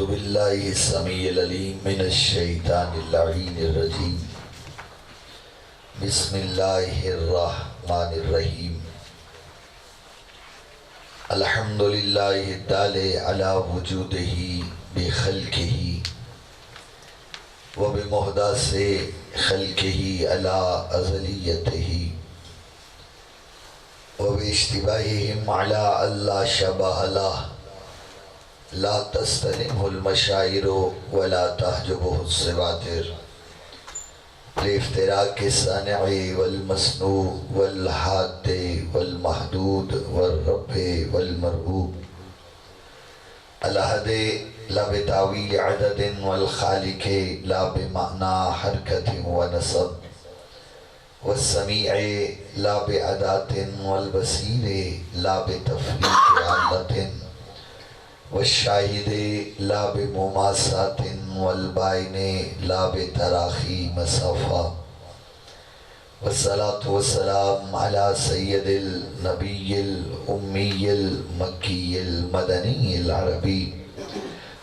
أعوذ بالله السميع العليم من الشيطان اللعين الرجيم بسم الله الرحمن الرحيم الحمد لله الدال على وجوده بخلقه وبمحدث خلقه على أزليته وباشتباههم على الله شبه له لا تستلمه المشاعر ولا تحجبه السواتر لافتراق الصانع والمصنوع والحاد والمحدود والرب والمربوب الأحد لا بتاويل عدد والخالق لا بمعنى حركة ونصب والسميع لا بعدات والبصير لا بتفريق علة والشاهد لا بمماسات والبائن لا بتراخي مسافة والصلاة والسلام على سيد النبي الأمي المكي المدني العربي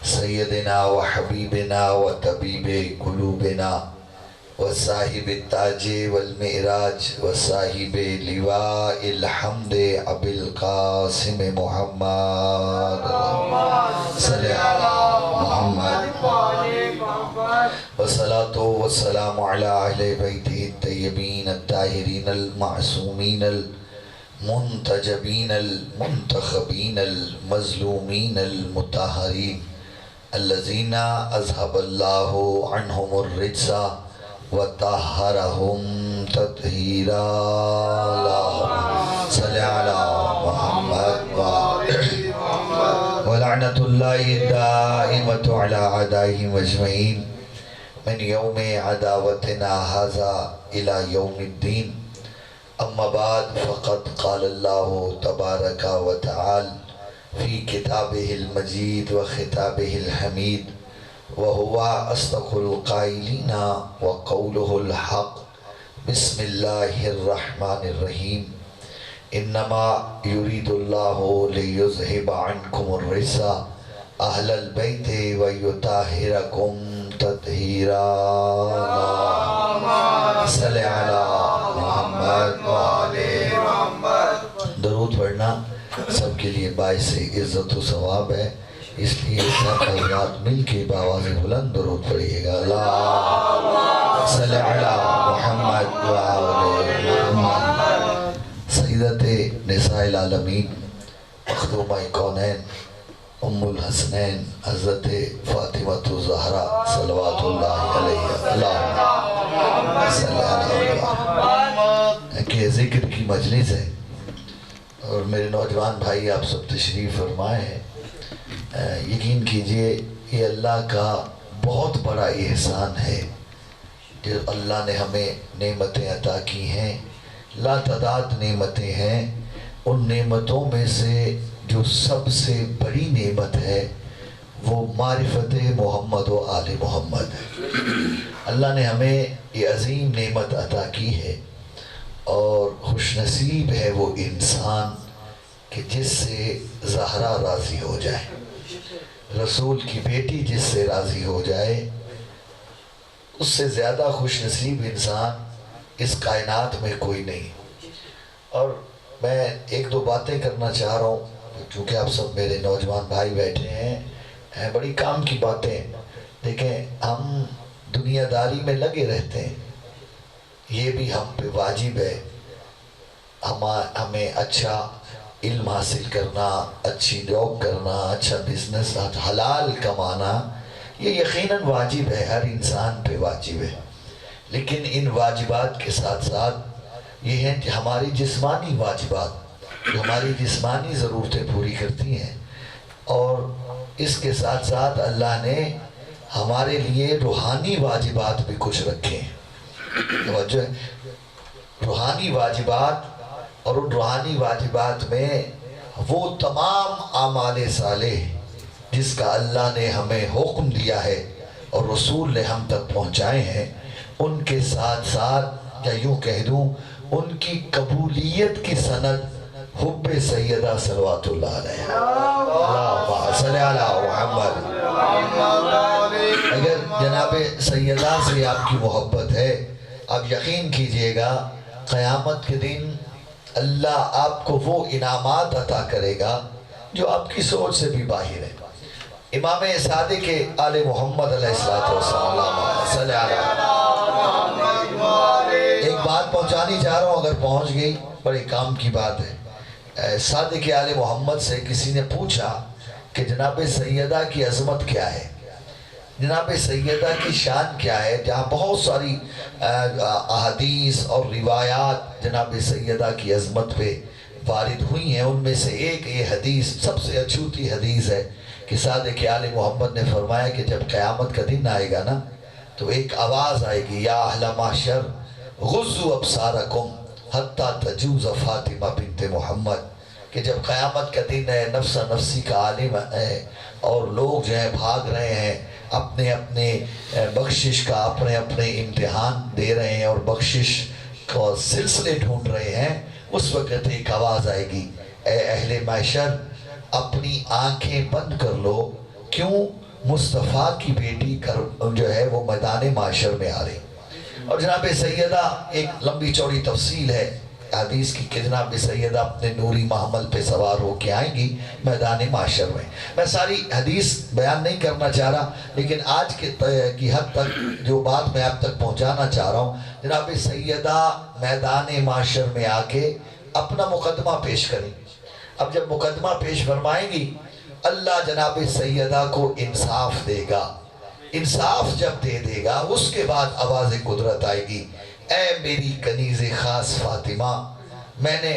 سيدنا وحبيبنا وطبيب قلوبنا وصاحب التاج والمعراج وصاحب لواء الحمد أبي القاسم محمد صلی علی محمد والصلاة والسلام على أهل بيته الطيبين الطاهرين المعصومين المنتجبين المنتخبين المظلومين المطهرين الذين أذهب الله عنهم الرجس وطهرهم تطهيرا اللهم صل على محمد ولعنة الله الدائمة على أعدائهم أجمعين من يوم عداوتنا هذا إلى يوم الدين أما بعد فقد قال الله تبارك وتعالى في كتابه المجيد وخطابه الحميد وهو أصدق القائلين وقوله الحق بسم الله الرحمن الرحيم إنما يريد الله ليذهب عنكم الرجس أهل البيت ويطهركم تطهيرا صلی علی محمد وآل محمد درود پڑھنا سب کے لیے باعث عزت و ثواب ہے، اس لیے سب حضرات مل کے بآواز بلند درود پڑھیے گا اللہم صلی علی محمد وآل محمد۔ سیدت نساء العالمین مخدومہ کونین ام الحسنین حضرت فاطمۃ الزہرا صلوات اللہ علیہ اللہم صلی علی محمد کہ ذکر کی مجلس ہے اور میرے نوجوان بھائی آپ سب تشریف فرمائے ہیں۔ یقین کیجئے یہ اللہ کا بہت بڑا احسان ہے جو اللہ نے ہمیں نعمتیں عطا کی ہیں، لاتعداد نعمتیں ہیں۔ ان نعمتوں میں سے جو سب سے بڑی نعمت ہے وہ معرفت محمد و آل محمد ہے۔ اللہ نے ہمیں یہ عظیم نعمت عطا کی ہے اور خوش نصیب ہے وہ انسان کہ جس سے زہرا راضی ہو جائے، رسول کی بیٹی جس سے راضی ہو جائے، اس سے زیادہ خوش نصیب انسان اس کائنات میں کوئی نہیں۔ اور میں ایک دو باتیں کرنا چاہ رہا ہوں چونکہ آپ سب میرے نوجوان بھائی بیٹھے ہیں، بڑی کام کی باتیں۔ دیکھیں ہم دنیا داری میں لگے رہتے ہیں، یہ بھی ہم پہ واجب ہے، ہمیں اچھا علم حاصل کرنا، اچھی جاب کرنا، اچھا بزنس حلال کمانا، یہ یقیناً واجب ہے، ہر انسان پہ واجب ہے۔ لیکن ان واجبات کے ساتھ ساتھ یہ ہیں کہ ہماری جسمانی واجبات جو ہماری جسمانی ضرورتیں پوری کرتی ہیں، اور اس کے ساتھ ساتھ اللہ نے ہمارے لیے روحانی واجبات بھی کچھ رکھے ہیں۔ توجہ ہے، روحانی واجبات، اور ان روحانی واجبات میں وہ تمام اعمال صالح جس کا اللہ نے ہمیں حکم دیا ہے اور رسول نے ہم تک پہنچائے ہیں، ان کے ساتھ ساتھ یا یوں کہہ دوں ان کی قبولیت کی سند حب سیدہ صلوات اللہ علیہ اللہم صلی علی محمد اگر جناب سیدہ سے آپ کی محبت ہے، اب یقین کیجئے گا قیامت کے دن اللہ آپ کو وہ انعامات عطا کرے گا جو آپ کی سوچ سے بھی باہر ہے۔ امام صادق آل محمد علیہ السلام صلی اللہ علیہ، ایک بات پہنچانی چاہ رہا ہوں، اگر پہنچ گئی بڑے کام کی بات ہے۔ صادق آل محمد سے کسی نے پوچھا کہ جناب سیدہ کی عظمت کیا ہے، جناب سیدہ کی شان کیا ہے، جہاں بہت ساری احادیث اور روایات جناب سیدہ کی عظمت پہ وارد ہوئی ہیں۔ ان میں سے ایک یہ حدیث سب سے اچھوتی حدیث ہے کہ صادق آل محمد نے فرمایا کہ جب قیامت کا دن آئے گا نا تو ایک آواز آئے گی، یا اہل معشر غضوا ابصارکم حتی تجوز فاطمہ بنت محمد، کہ جب قیامت کا دن ہے، نفس نفسی کا عالم ہے اور لوگ جو ہیں بھاگ رہے ہیں، اپنے اپنے بخشش کا اپنے اپنے امتحان دے رہے ہیں اور بخشش کو سلسلے ڈھونڈ رہے ہیں، اس وقت ایک آواز آئے گی، اے اہل معشر اپنی آنکھیں بند کر لو، کیوں مصطفیٰ کی بیٹی جو ہے وہ میدان معاشر میں آ رہی۔ اور جناب سیدہ ایک لمبی چوڑی تفصیل ہے حدیث کی کہ جناب سیدہ اپنے نوری محمل پہ سوار ہو کے آئیں گی میدان معاشر میں۔ میں ساری حدیث بیان نہیں کرنا چاہ رہا، لیکن آج کی حد تک جو بات میں آپ تک پہنچانا چاہ رہا ہوں، جناب سیدہ میدان معاشر میں آ کے اپنا مقدمہ پیش کریں۔ اب جب مقدمہ پیش فرمائیں گی، اللہ جناب سیدہ کو انصاف دے گا، انصاف جب دے گا اس کے بعد آواز قدرت آئے گی، اے میری کنیز خاص فاطمہ، میں نے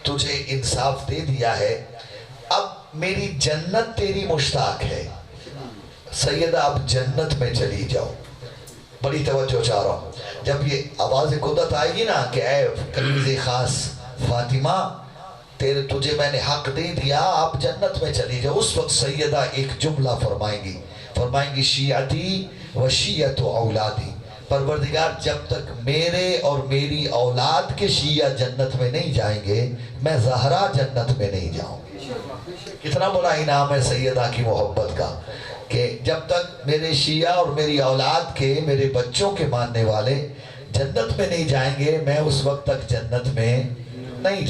تجھے انصاف دے دیا ہے، اب میری جنت تیری مشتاق ہے، سیدہ اب جنت میں چلی جاؤ۔ بڑی توجہ چاہ رہا ہوں، جب یہ آواز قدرت آئے گی نا کہ اے کنیز خاص فاطمہ، تجھے میں نے حق دے دیا، آپ جنت میں چلی جاؤ، اس وقت سیدہ ایک جملہ فرمائیں گی شیعتی و شیعت اولادی، پروردگار جب تک میرے اور میری اولاد کے شیعہ جنت میں نہیں جائیں گے، میں زہرا جنت میں نہیں جاؤں گی۔ کتنا بڑا انعام ہے سیدہ کی محبت کا کہ جب تک میرے شیعہ اور میری اولاد کے، میرے بچوں کے ماننے والے جنت میں نہیں جائیں گے، میں اس وقت تک جنت میں نہیں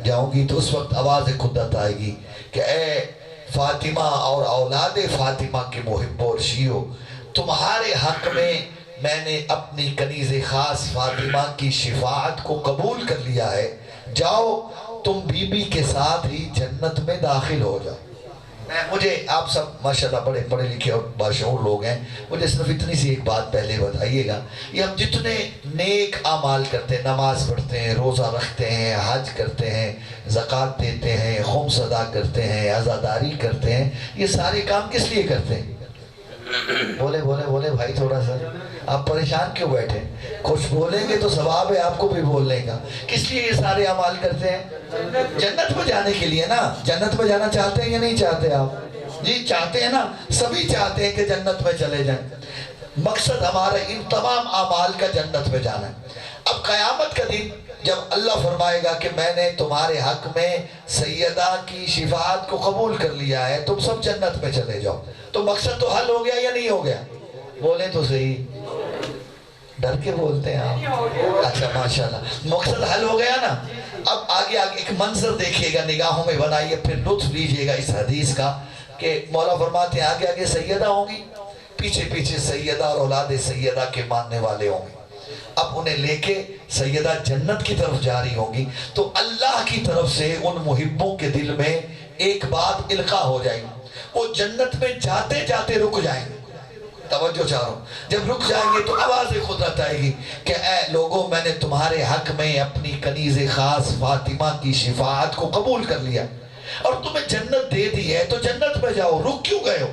جاؤں گی۔ تو اس وقت آواز قدرت آئے گی کہ اے فاطمہ اور اولاد فاطمہ کے محب اور شیعو، تمہارے حق میں نے اپنی کنیز خاص فاطمہ کی شفاعت کو قبول کر لیا ہے، جاؤ تم بی بی کے ساتھ ہی جنت میں داخل ہو جاؤ۔ مجھے آپ سب ماشاءاللہ بڑے پڑھے لکھے اور باشعور لوگ ہیں، مجھے صرف اتنی سی ایک بات پہلے بتائیے گا، یہ ہم جتنے نیک اعمال کرتے ہیں، نماز پڑھتے ہیں، روزہ رکھتے ہیں، حج کرتے ہیں، زکوٰۃ دیتے ہیں، خمس ادا کرتے ہیں، عزاداری کرتے ہیں، یہ سارے کام کس لیے کرتے ہیں؟ بولے بھائی تھوڑا سا، آپ پریشان کیوں بیٹھے؟ کچھ بولیں گے تو ثواب ہے آپ کو بھی بولنے کا۔ کس لیے یہ سارے اعمال کرتے ہیں؟ جنت میں جانے کے لیے نا۔ جنت میں جانا چاہتے ہیں یا نہیں چاہتے آپ؟ جی چاہتے ہیں نا، سبھی چاہتے ہیں کہ جنت میں چلے جائیں۔ مقصد ہمارا ان تمام اعمال کا جنت میں جانا ہے۔ اب قیامت کا دن جب اللہ فرمائے گا کہ میں نے تمہارے حق میں سیدہ کی شفاعت کو قبول کر لیا ہے، تم سب جنت میں چلے جاؤ، تو مقصد تو حل ہو گیا یا نہیں ہو گیا؟ بولیں تو صحیح، ڈر کے بولتے ہیں آپ۔ اچھا ماشاءاللہ، مقصد حل ہو گیا نا۔ اب آگے ایک منظر دیکھیے گا، نگاہوں میں بنائیے، پھر لطف لیجئے گا اس حدیث کا کہ مولا فرماتے ہیں آگے سیدہ ہوں گی، پیچھے سیدہ اور اولاد سیدہ کے ماننے والے ہوں گے۔ اب انہیں لے کے سیدہ جنت کی طرف جاری ہوں گی، تو اللہ کی طرف سے ان محبوں کے دل میں ایک بات القاء ہو جائے گی، وہ جنت میں جاتے جاتے رک جائیں گے۔ توجہ چاہ رہا ہوں، جب رک جائیں گے تو آواز قدرت آئے گی کہ اے لوگوں، میں نے تمہارے حق میں اپنی کنیز خاص فاطمہ کی شفاعت کو قبول کر لیا اور تمہیں جنت دے دی ہے، تو جنت میں جاؤ، رک کیوں گئے ہو؟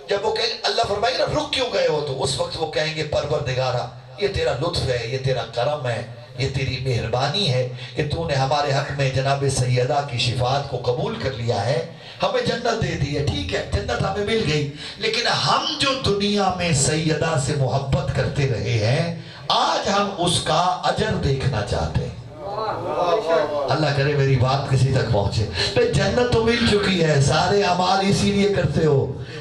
جب وہ کہیں اللہ فرمائے گا رک کیوں گئے ہو، تو اس وقت وہ کہیں گے پروردگارہ یہ تیرا لطف ہے، یہ تیرا کرم ہے، یہ تیری مہربانی ہے کہ تو نے ہمارے حق میں جناب سیدہ کی شفاعت کو قبول کر لیا ہے، ہمیں جنت دے دی ہے۔ ٹھیک ہے، جنت ہمیں مل گئی، لیکن ہم جو دنیا میں سیدہ سے محبت کرتے رہے ہیں، آج ہم اس کا اجر دیکھنا چاہتے ہیں۔ اللہ کرے میری بات کسی تک پہنچے۔ پھر جنت تو مل چکی ہے، سارے اعمال اسی لیے کرتے ہو،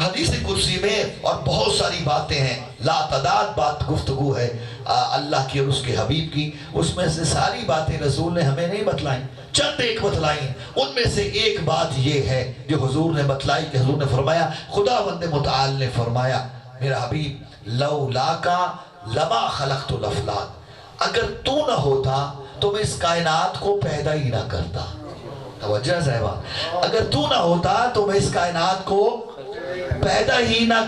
حدیث قدسی میں اور بہت ساری باتیں ہیں، لا تعداد بات گفتگو ہے اللہ کی اور اس کے حبیب کی، اس میں سے ساری باتیں رسول نے ہمیں نہیں بتلائیں، چند ایک بتلائیں۔ ان میں سے ایک بات یہ ہے جو حضور نے بتلائی کہ حضور نے فرمایا، خداوند متعال نے فرمایا میرا حبیب لولاکا لما خلقت الافلاک، اگر تو نہ ہوتا تو میں اس کائنات کو پیدا ہی نہ کرتا۔ توجہ صاحبہ، اگر تو نہ ہوتا تو میں اس کائنات کو پیدا ہی نہ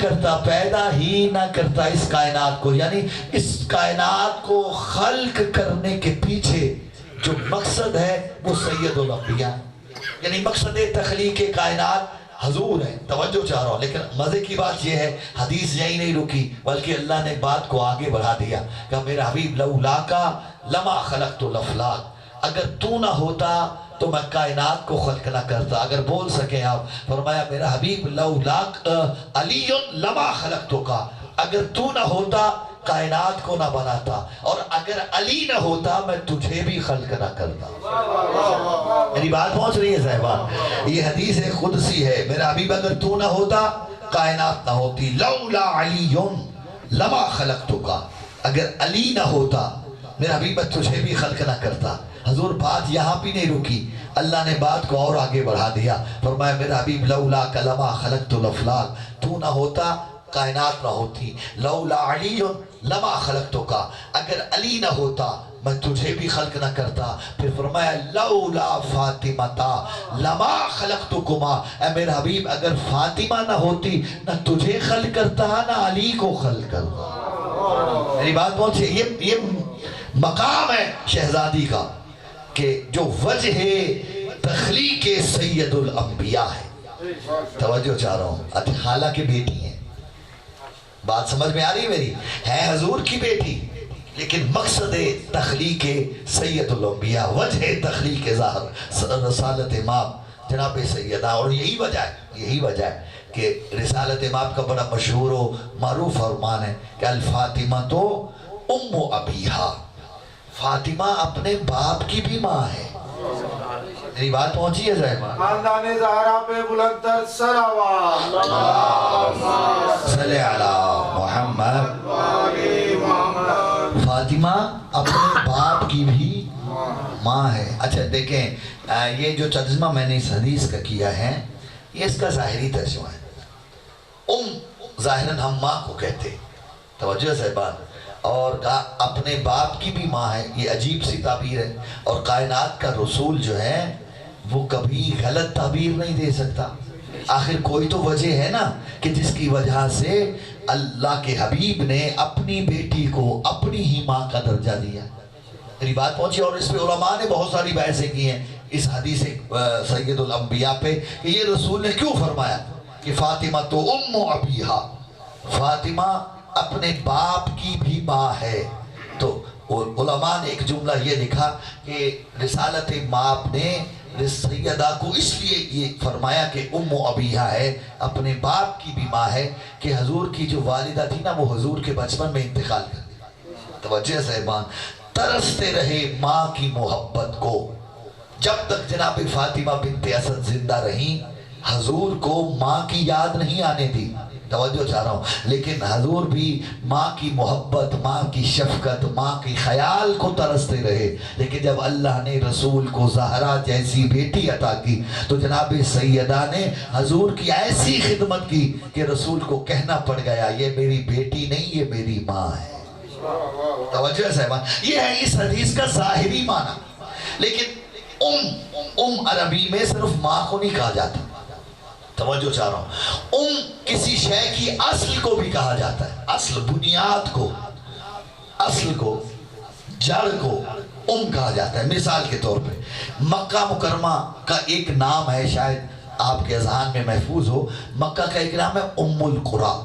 کرتا اس کائنات کو، یعنی اس کائنات کو خلق کرنے کے پیچھے جو مقصد ہے وہ سید الانبیاء، یعنی مقصد تخلیق کائنات حضور ہے۔ توجہ چاہ رہا ہوں، لیکن مزے کی بات یہ ہے حدیث یہی نہیں رکی بلکہ اللہ نے بات کو آگے بڑھا دیا کہ میرا حبیب لولاکا لما خلقت الافلاک، اگر تو نہ ہوتا تو میں کائنات کو خلق نہ کرتا۔ اگر بول سکیں آپ، فرمایا میرا حبیب لولاک علی لما خلقتکا، اگر تو نہ ہوتا کائنات کو نہ بناتا، اور اگر علی نہ ہوتا میں تجھے بھی خلق نہ کرتا۔ میری بات پہنچ رہی ہے صاحبہ؟ یہ حدیث قدسی ہے، میرا حبیب اگر تو نہ ہوتا کائنات نہ ہوتی، لولا علی لما خلقتکا، اگر علی نہ ہوتا میرا حبیب میں تجھے بھی خلق نہ کرتا۔ حضور بات یہاں بھی نہیں رکی، اللہ نے بات کو اور آگے بڑھا دیا، فرمایا میرا حبیب لولا لما خلقت الافلاک، تو نہ ہوتا کائنات نہ ہوتی، لولا علی لما خلقتکا، اگر علی نہ ہوتا میں تجھے بھی خلق نہ کرتا۔ پھر فرمایا لولا فاطمہ لما خلقتکما، اے میرا حبیب اگر فاطمہ نہ ہوتی نہ تجھے خلق کرتا نہ علی کو خلق کرتا۔ میری بات پہنچے؟ یہ مقام ہے شہزادی کا کہ جو وجہ تخلیق سید الانبیاء ہے۔ توجہ چاہ رہا ہوں، حالانکہ بیٹی ہیں، بات سمجھ میں آ رہی میری؟ ہے حضور کی بیٹی، لیکن مقصد تخلیق سید الانبیاء، وجہ تخلیق ظاہر رسالت امام جناب سیدہ، اور یہی وجہ ہے کہ رسالت امام کا بڑا مشہور و معروف فرمان ہے کہ الفاطمہ تو ام ابیہا، فاطمہ اپنے باپ کی بھی ماں ہے۔ میری بات پہنچی ہے صاحبہ؟ خاندان زہرا پہ بلند تر صلوات، صلی علی محمد۔ فاطمہ اپنے باپ کی بھی ماں ہے۔ اچھا دیکھیں، یہ جو ترجمہ میں نے اس حدیث کا کیا ہے یہ اس کا ظاہری ترجمہ ہے۔ ظاہراً ہم ماں کو کہتے، توجہ صاحبہ، اور اپنے باپ کی بھی ماں ہے، یہ عجیب سی تعبیر ہے، اور کائنات کا رسول جو ہے وہ کبھی غلط تعبیر نہیں دے سکتا۔ آخر کوئی تو وجہ ہے نا کہ جس کی وجہ سے اللہ کے حبیب نے اپنی بیٹی کو اپنی ہی ماں کا درجہ دیا۔ میری بات پہنچی؟ اور اس پہ علماء نے بہت ساری بحثیں کی ہیں اس حدیث سید الانبیاء پہ کہ یہ رسول نے کیوں فرمایا کہ فاطمہ تو ام ابیہا، فاطمہ اپنے باپ کی بھی ماں ہے۔ تو علماء نے ایک جملہ یہ لکھا کہ رسالت ماپ نے سیدہ کو اس لیے یہ فرمایا کہ ام ابیہا ہے، اپنے باپ کی بھی ماں ہے، کہ حضور کی جو والدہ تھی نا وہ حضور کے بچپن میں انتقال کر دی۔ توجہ صاحبان، ترستے رہے ماں کی محبت کو، جب تک جناب فاطمہ بنت اسد زندہ رہیں حضور کو ماں کی یاد نہیں آنے دی۔ توجہ چاہ رہا ہوں، لیکن حضور بھی ماں کی محبت، ماں کی شفقت، ماں کی خیال کو ترستے رہے، لیکن جب اللہ نے رسول کو زہرا جیسی بیٹی عطا کی تو جناب سیدہ نے حضور کی ایسی خدمت کی کہ رسول کو کہنا پڑ گیا یہ میری بیٹی نہیں، یہ میری ماں ہے۔ توجہ صاحبہ، یہ ہے اس حدیث کا ظاہری معنی، لیکن ام عربی میں صرف ماں کو نہیں کہا جاتا۔ توجہ چاہ رہا ہوں، کسی شے کی اصل کو بھی کہا جاتا ہے، اصل، بنیاد کو، اصل کو، جڑ کو کہا جاتا ہے۔ مثال کے طور پہ مکہ مکرمہ کا ایک نام ہے، شاید آپ کے اذہان میں محفوظ ہو، مکہ کا ایک نام ہے ام القریٰ۔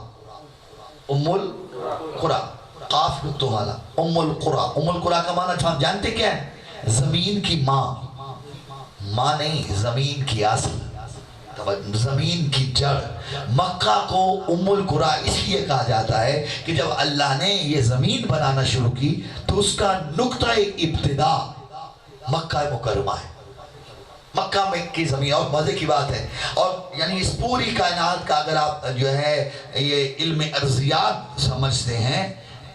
ام القریٰ، قاف نقطہ والا، ام القریٰ۔ ام القریٰ کا معنی جانتے کیا ہے؟ زمین کی ماں، ماں نہیں، زمین کی اصل، زمین کی جڑ۔ مکہ کو ام القریٰ اس لیے کہا جاتا ہے کہ جب اللہ نے یہ زمین بنانا شروع کی تو اس کا نقطہ ابتدا مکہ مکرمہ ہے۔ مکہ میں کی زمین، اور مزے کی بات ہے، اور یعنی اس پوری کائنات کا اگر آپ جو ہے یہ علم ارضیات سمجھتے ہیں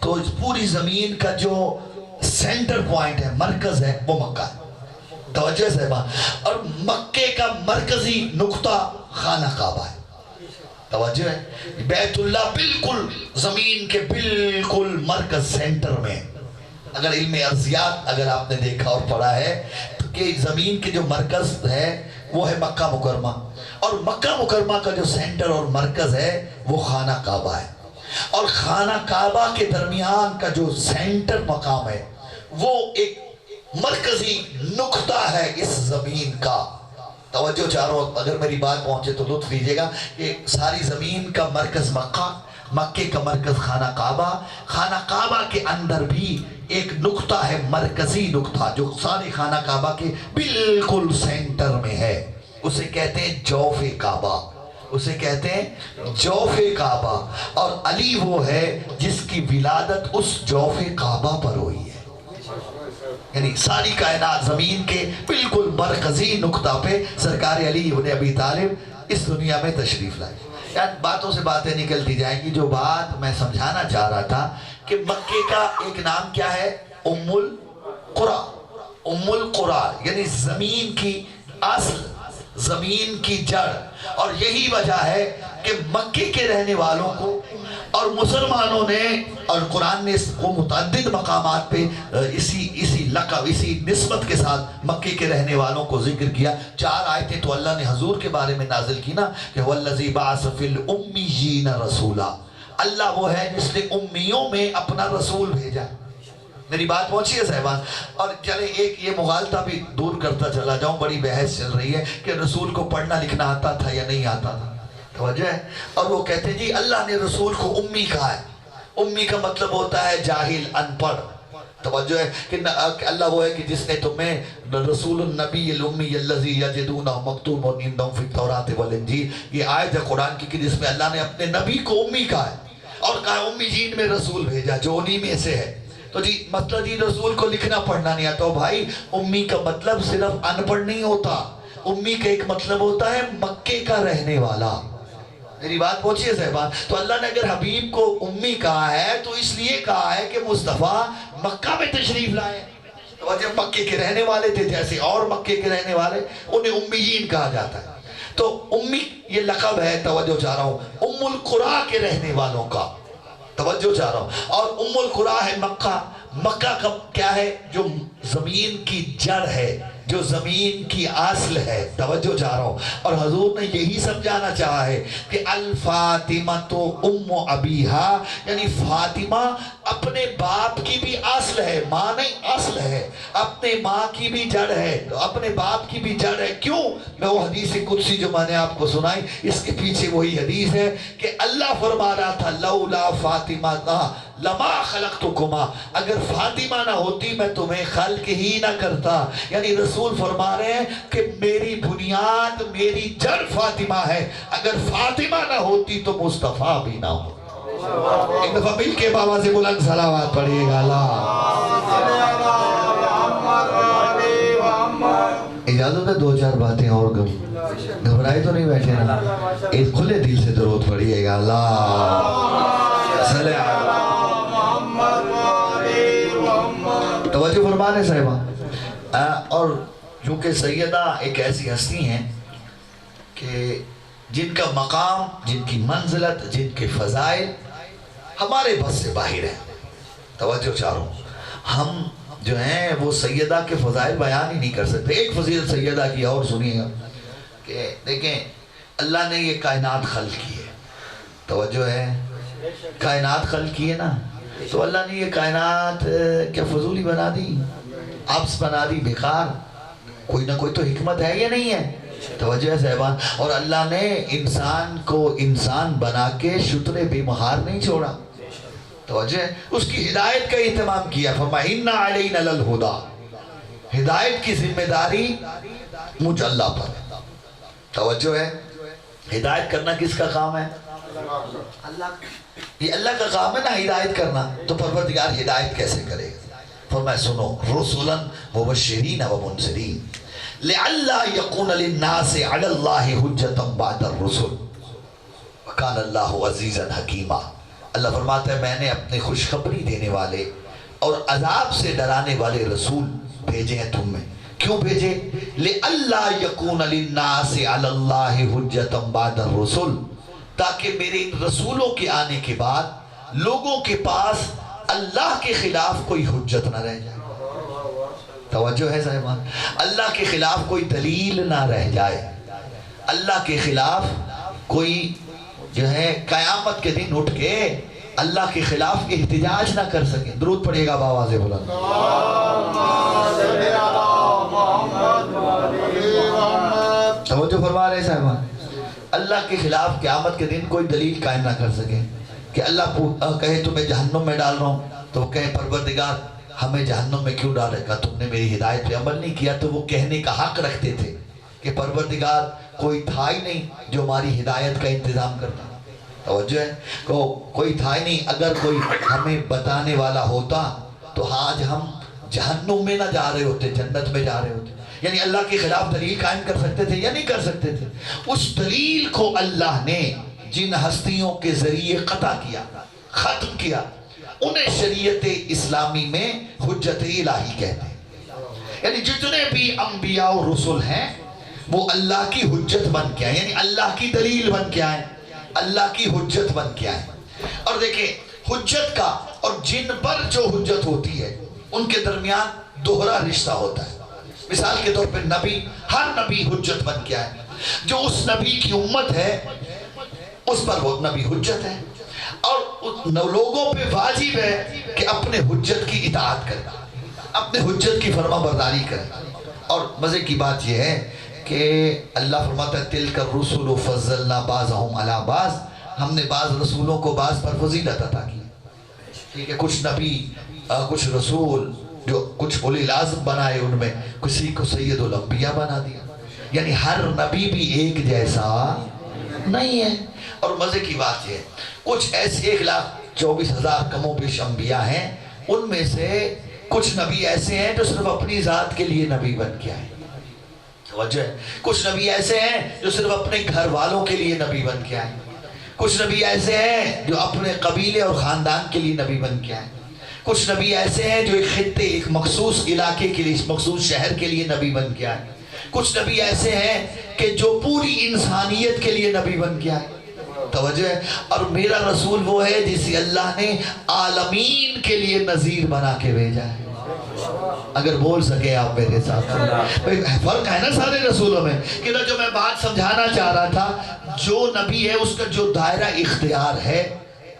تو اس پوری زمین کا جو سینٹر پوائنٹ ہے، مرکز ہے، وہ مکہ ہے۔ توجہ صاحبہ، اور مکے کا مرکزی نقطہ خانہ کعبہ ہے۔ توجہ ہے، بیت اللہ بالکل زمین کے بالکل مرکز سینٹر میں۔ اگر علم ارضیات اگر آپ نے دیکھا اور پڑھا ہے کہ زمین کے جو مرکز ہے وہ ہے مکہ مکرمہ، اور مکہ مکرمہ کا جو سینٹر اور مرکز ہے وہ خانہ کعبہ ہے، اور خانہ کعبہ کے درمیان کا جو سینٹر مقام ہے وہ ایک مرکزی نقطہ ہے اس زمین کا۔ توجہ چاروں، اگر میری بات پہنچے تو لطف لیجئے گا کہ ساری زمین کا مرکز مکہ، مکے کا مرکز خانہ کعبہ، خانہ کعبہ کے اندر بھی ایک نقطہ ہے، مرکزی نقطہ، جو سارے خانہ کعبہ کے بالکل سینٹر میں ہے، اسے کہتے ہیں جوف کعبہ، اسے کہتے ہیں جوف کعبہ، اور علی وہ ہے جس کی ولادت اس جوف کعبہ پر ہوئی ہے۔ یعنی ساری کائنات زمین کے بالکل مرکزی نقطہ پہ سرکار علی ابن ابی طالب اس دنیا میں تشریف لائے۔ یعنی باتوں سے باتیں نکلتی جائیں گی۔ جو بات میں سمجھانا چاہ رہا تھا کہ مکے کا ایک نام کیا ہے؟ ام القریٰ، ام القریٰ یعنی زمین کی اصل، زمین کی جڑ، اور یہی وجہ ہے کہ مکے کے رہنے والوں کو اور مسلمانوں نے، اور قرآن نے اس کو متعدد مقامات پہ اسی لقب، اسی نسبت کے ساتھ مکے کے رہنے والوں کو ذکر کیا۔ 4 آیتیں تو اللہ نے حضور کے بارے میں نازل کی نا کہ وَالَّذِي بَعَثَ فِي الْأُمِّيِّينَ رَسُولًا، اللہ وہ ہے جس نے امیوں میں اپنا رسول بھیجا۔ میری بات پہنچی ہے صاحبان؟ اور چلے ایک یہ مغالطہ بھی دور کرتا چلا جاؤں، بڑی بحث چل رہی ہے کہ رسول کو پڑھنا لکھنا آتا تھا یا نہیں آتا تھا، توجہ ہے؟ اور وہ کہتے ہیں جی اللہ نے رسول کو امی کہا ہے۔ امی کا مطلب ہوتا ہے جاہل، ان پڑھ۔ توجہ ہے کہ اللہ وہ ہے کہ جس نے تمہیں رسول النبی الامی الذی یجدونہ مکتوب عندہم فی التوراۃ والانجیل، یہ آیت ہے قرآن کی کہ جس میں اللہ نے اپنے نبی کو امی کہا ہے اور کہا امی جین میں رسول بھیجا جو انہی میں سے ہے۔ تو جی مطلب جی رسول کو لکھنا پڑھنا نہیں آتا۔ بھائی امی کا مطلب صرف ان پڑھ نہیں ہوتا، امی کا ایک مطلب ہوتا ہے مکے کا رہنے والا۔ میری بات پہنچی ہے صاحبان؟ تو اللہ نے اگر حبیب کو امی کہا ہے تو اس لیے کہا ہے کہ مصطفیٰ مکہ میں تشریف لائے، تو جب مکے کے رہنے والے تھے، جیسے اور مکے کے رہنے والے انہیں امیین کہا جاتا ہے۔ تو امی یہ لقب ہے، توجہ چاہ رہا ہوں، ام القریٰ کے رہنے والوں کا، توجہ چاہ رہا ہوں۔ اور ام القریٰ ہے مکہ۔ مکہ کا کیا ہے؟ جو زمین کی جڑ ہے، جو زمین کی اصل ہے، توجہ چاہ رہا ہوں۔ اور حضور نے یہی سمجھانا چاہا ہے کہ الفاطمہ تو ام ابیہا، یعنی فاطمہ اپنے باپ کی بھی اصل ہے، ماں نہیں اصل ہے، اپنے ماں کی بھی جڑ ہے، اپنے باپ کی بھی جڑ ہے۔ کیوں؟ میں وہ حدیث قدسی جو میں نے آپ کو سنائی، اس کے پیچھے وہی حدیث ہے کہ اللہ فرما رہا تھا لولا فاطمہ لما خلقتکما، اگر فاطمہ نہ ہوتی میں تمہیں خلق ہی نہ کرتا۔ یعنی رسول فرما رہے ہیں کہ میری بنیاد، میری جڑ فاطمہ ہے، اگر فاطمہ نہ ہوتی تو مصطفیٰ بھی نہ ہو۔ ایک دفعہ مل کے بابا سے بلند صلوات پڑھیے گا۔ اجازت ہے 2-4 باتیں اور گھبرائے تو نہیں بیٹھے نا؟ ایک کھلے دل سے درود پڑھیے گا۔ توجہ فرمانے صاحبہ۔ اور چونکہ سیدہ ایک ایسی ہستی ہیں کہ جن کا مقام، جن کی منزلت، جن کے فضائل ہمارے بس سے باہر ہیں۔ توجہ چاروں، ہم جو ہیں وہ سیدہ کے فضائل بیان ہی نہیں کر سکتے۔ ایک فضیلت سیدہ کی اور سنیے گا کہ دیکھیں اللہ نے یہ کائنات خلق کی ہے، توجہ ہے، کائنات خلق کی ہے نا، تو اللہ نے یہ کائنات کیا فضولی بنا دی، عبث بنا دی، بیکار؟ کوئی نہ کوئی تو حکمت ہے یا نہیں ہے؟ توجہ ہے صاحبان۔ اور اللہ نے انسان کو انسان بنا کے شتر بے مہار نہیں چھوڑا، توجہ ہے، اس کی ہدایت کا اہتمام کیا۔ فرمایا اِنَّ عَلَيْنَا لَلْهُدَى، ہدایت کی ذمہ داری مجھ اللہ پر ہے۔ توجہ ہے، ہدایت کرنا کس کا کام ہے؟ اللہ، یہ اللہ کا کام ہے نا ہدایت کرنا، تو پروردگار ہدایت کیسے کرے گا؟ فرمایا سنو، رسولاً مبشرین و منذرین، لئلا یکون للناس علی اللہ حجۃ بعد الرسل وکان اللہ عزیزا حکیما۔ اللہ فرماتا ہے میں نے اپنے خوشخبری دینے والے اور عذاب سے ڈرانے والے رسول بھیجے ہیں تم میں۔ کیوں بھیجے؟ لئلا یکون للناس علی اللہ حجۃ بعد الرسل، تاکہ میرے ان رسولوں کے آنے کے بعد لوگوں کے پاس اللہ کے خلاف کوئی حجت نہ رہ جائے۔ توجہ ہے صاحبان، اللہ کے خلاف کوئی دلیل نہ رہ جائے، اللہ کے خلاف کوئی جو ہے قیامت کے دن اٹھ کے اللہ کے خلاف احتجاج نہ کر سکے۔ درود پڑھیے گا بآواز بلند۔ توجہ فرما رہے صاحبان، اللہ کے خلاف قیامت کے دن کوئی دلیل قائم نہ کر سکے کہ اللہ کہے تمہیں جہنم میں ڈال رہا ہوں، تو وہ کہے پروردگار ہمیں جہنم میں کیوں ڈالے گا، تم نے میری ہدایت پہ عمل نہیں کیا۔ تو وہ کہنے کا حق رکھتے تھے کہ پروردگار کوئی تھا ہی نہیں جو ہماری ہدایت کا انتظام کرتا۔ توجہ ہے، کوئی تھا ہی نہیں، اگر کوئی ہمیں بتانے والا ہوتا تو آج ہم جہنم میں نہ جا رہے ہوتے، جنت میں جا رہے ہوتے۔ یعنی اللہ کے خلاف دلیل قائم کر سکتے تھے یا نہیں کر سکتے تھے؟ اس دلیل کو اللہ نے جن ہستیوں کے ذریعے قطع کیا، ختم کیا، انہیں شریعت اسلامی میں حجت الہی کہتے ہیں۔ یعنی جتنے بھی انبیاء و رسول ہیں وہ اللہ کی حجت بن کے آئے، یعنی اللہ کی دلیل بن کے آئے، اللہ کی حجت بن کے آئے۔ اور دیکھیں حجت کا اور جن پر جو حجت ہوتی ہے ان کے درمیان دوہرا رشتہ ہوتا ہے۔ مثال کے طور پہ نبی، ہر نبی حجت بن کے آئے، جو اس نبی کی امت ہے اس پر وہ نبی حجت ہے، اور لوگوں پہ واجب ہے کہ اپنے حجت کی اطاعت کریں، اپنے حجت کی فرما برداری کریں۔ اور مزے کی بات یہ ہے کہ اللہ فرماتا ہے تلک الرسل فضلنا بعضهم علی بعض، ہم نے بعض رسولوں کو بعض پر فضیلت عطا کی۔ ٹھیک ہے، کچھ نبی، کچھ رسول جو کچھ اولی العزم بنائے، ان میں کسی کو سید الانبیاء بنا دیا۔ یعنی ہر نبی بھی ایک جیسا نہیں ہے۔ اور مزے کی بات یہ ہے کچھ ایسے 1,24,000 کم و بیش انبیاء ہیں، ان میں سے کچھ نبی ایسے ہیں جو صرف اپنی ذات کے لیے نبی بن کے آئے۔ توجہ ہے، کچھ نبی ایسے ہیں جو صرف اپنے گھر والوں کے لیے نبی بن کے آئے، کچھ نبی ایسے ہیں جو اپنے قبیلے اور خاندان کے لیے نبی بن کے آئے، کچھ نبی ایسے ہیں جو ایک خطے، ایک مخصوص علاقے کے لیے، اس مخصوص شہر کے لیے نبی بن کے آئے، کچھ نبی ایسے ہیں کہ جو پوری انسانیت کے لیے نبی بن کے آئے۔ توجہ ہے، اور میرا رسول وہ ہے جسے اللہ نے عالمین کے لیے نذیر بنا کے بھیجا ہے۔ اگر بول سکے آپ میرے ساتھ، فرق ہے نا سارے رسولوں میں، کہ جو میں بات سمجھانا چاہ رہا تھا، جو نبی ہے اس کا جو دائرہ اختیار ہے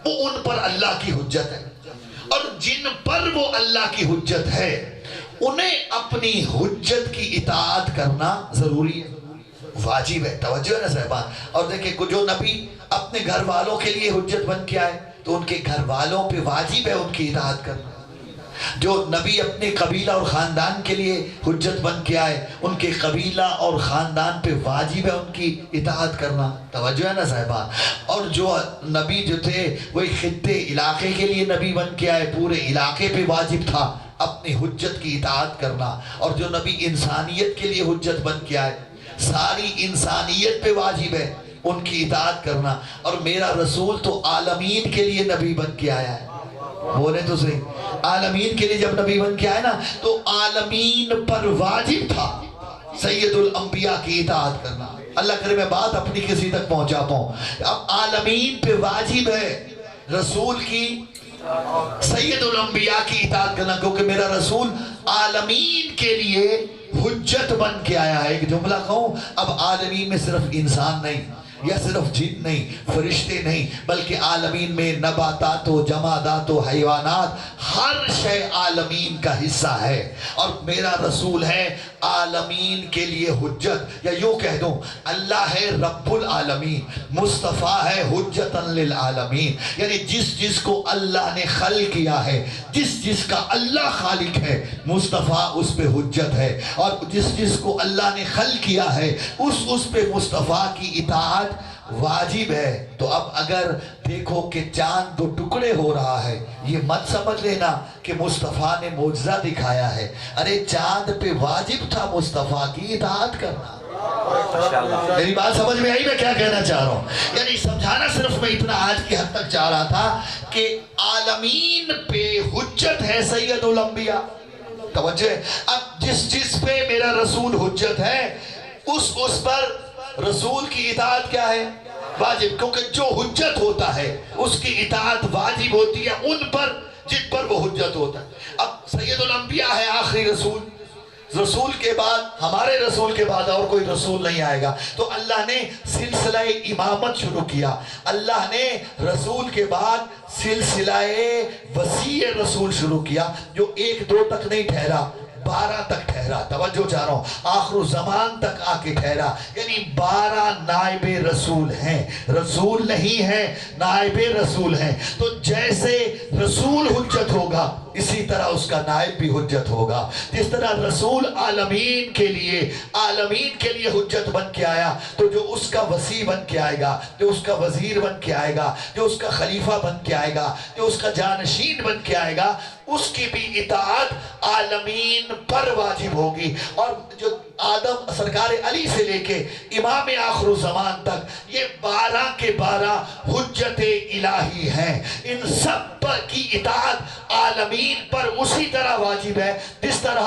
وہ ان پر اللہ کی حجت ہے، اور جن پر وہ اللہ کی حجت ہے انہیں اپنی حجت کی اطاعت کرنا ضروری ہے، واجب ہے۔ توجہ ہے نا صاحبان۔ اور دیکھیں جو نبی اپنے گھر والوں کے لیے حجت بن کے آئے تو ان کے گھر والوں پہ واجب ہے ان کی اطاعت کرنا۔ جو نبی اپنے قبیلہ اور خاندان کے لیے حجت بن کے آئے، ان کے قبیلہ اور خاندان پہ واجب ہے ان کی اطاعت کرنا۔ توجہ ہے نا صاحبہ۔ اور جو نبی جو تھے وہ ایک خطے علاقے کے لیے نبی بن کے آئے، پورے علاقے پہ واجب تھا اپنی حجت کی اطاعت کرنا۔ اور جو نبی انسانیت کے لیے حجت بن کے آئے، ساری انسانیت پہ واجب ہے ان کی اطاعت کرنا۔ اور میرا رسول تو عالمین کے لیے نبی بن کے آیا ہے، بولے تو صحیح، عالمین کے لیے جب نبی بن کے آئے نا تو عالمین پر واجب تھا سید الانبیاء کی اطاعت کرنا۔ اللہ کرے میں بات اپنی کسی تک پہنچا پاؤں۔ اب عالمین پہ واجب ہے رسول کی، سید الانبیاء کی اطاعت کرنا، کیونکہ میرا رسول عالمین کے لیے حجت بن کے آیا ہے۔ ایک جملہ کہوں، اب عالمین میں صرف انسان نہیں، یا صرف جن نہیں، فرشتے نہیں، بلکہ عالمین میں نباتات و جمادات و حیوانات، ہر شے عالمین کا حصہ ہے۔ اور میرا رسول ہے عالمین کے لیے حجت، یا یوں کہہ دوں اللہ ہے رب العالمین، مصطفیٰ ہے حجتاً للعالمین۔ یعنی جس کو اللہ نے خلق کیا ہے، جس کا اللہ خالق ہے، مصطفیٰ اس پہ حجت ہے، اور جس کو اللہ نے خلق کیا ہے اس پہ مصطفیٰ کی اطاعت واجب ہے تو اب اگر دیکھو کہ چاند دو ٹکڑے ہو رہا ہے یہ مت سمجھ لینا کہ مصطفیٰ نے معجزہ دکھایا ہے. ارے چاند پہ واجب تھا مصطفیٰ کی اطاعت کرنا. میری بات سمجھ میں آئی میں کیا کہنا چاہ رہا ہوں؟ یعنی سمجھانا صرف میں اتنا آج کی حد تک چاہ رہا تھا کہ عالمین پہ حجت ہے سید الانبیاء. توجہ ہے. اب جس پہ میرا رسول حجت ہے اس پر رسول کی اطاعت کیا ہے؟ واجب. کیونکہ جو حجت ہوتا ہے اس کی اطاعت واجب ہوتی ہے ان پر جن پر وہ حجت ہوتا ہے. اب سید الانبیاء ہے آخری رسول. رسول کے بعد ہمارے رسول کے بعد اور کوئی رسول نہیں آئے گا. تو اللہ نے سلسلہ امامت شروع کیا. اللہ نے رسول کے بعد سلسلہ وسیع رسول شروع کیا جو 1-2 تک نہیں ٹھہرا 12 تک ٹھہرا. توجہ چاہ رہا ہوں. آخر زمان تک آ کے ٹھہرا. یعنی 12 نائب رسول ہیں. رسول نہیں ہیں نائب رسول ہیں. تو جیسے رسول حجت ہوگا اسی طرح اس کا نائب بھی حجت ہوگا. جس طرح رسول عالمین کے لیے حجت بن کے آیا تو جو اس کا وسیع بن کے آئے گا جو اس کا وزیر بن کے آئے گا جو اس کا خلیفہ بن کے آئے گا جو اس کا جانشین بن کے آئے گا اس کی بھی اطاعت عالمین پر واجب ہوگی. اور جو آدم سرکار علی سے لے کے امام آخر زمان تک یہ 12 کے 12 حجت الہی ہیں. ان سب پر کی اطاعت عالمین پر اسی طرح واجب ہے جس طرح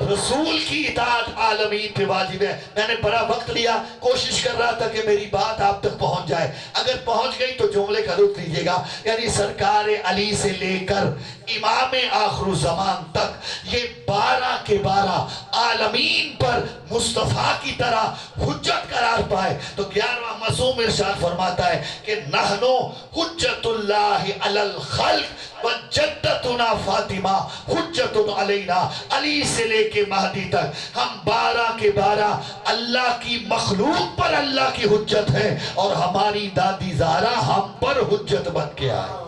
رسول کی اطاعت عالمین پہ واجب ہے. میں نے بڑا وقت لیا کوشش کر رہا تھا کہ میری بات آپ تک پہنچ جائے. اگر پہنچ گئی تو جملے کا لطف لیجیے گا. یعنی سرکار علی سے لے کر امام آخر زمان تک یہ 12 کے 12 عالمین پر مصطفیٰ کی طرح حجت قرار پائے. تو 11واں معصوم ارشاد فرماتا ہے کہ نحنو حجت اللہ علی الخلق وجدتنا فاطمہ حجت علینا. علی سے لے کے مہدی تک ہم 12 کے 12 اللہ کی مخلوق پر اللہ کی حجت ہے اور ہماری دادی زہرا ہم پر حجت بن کے آئے.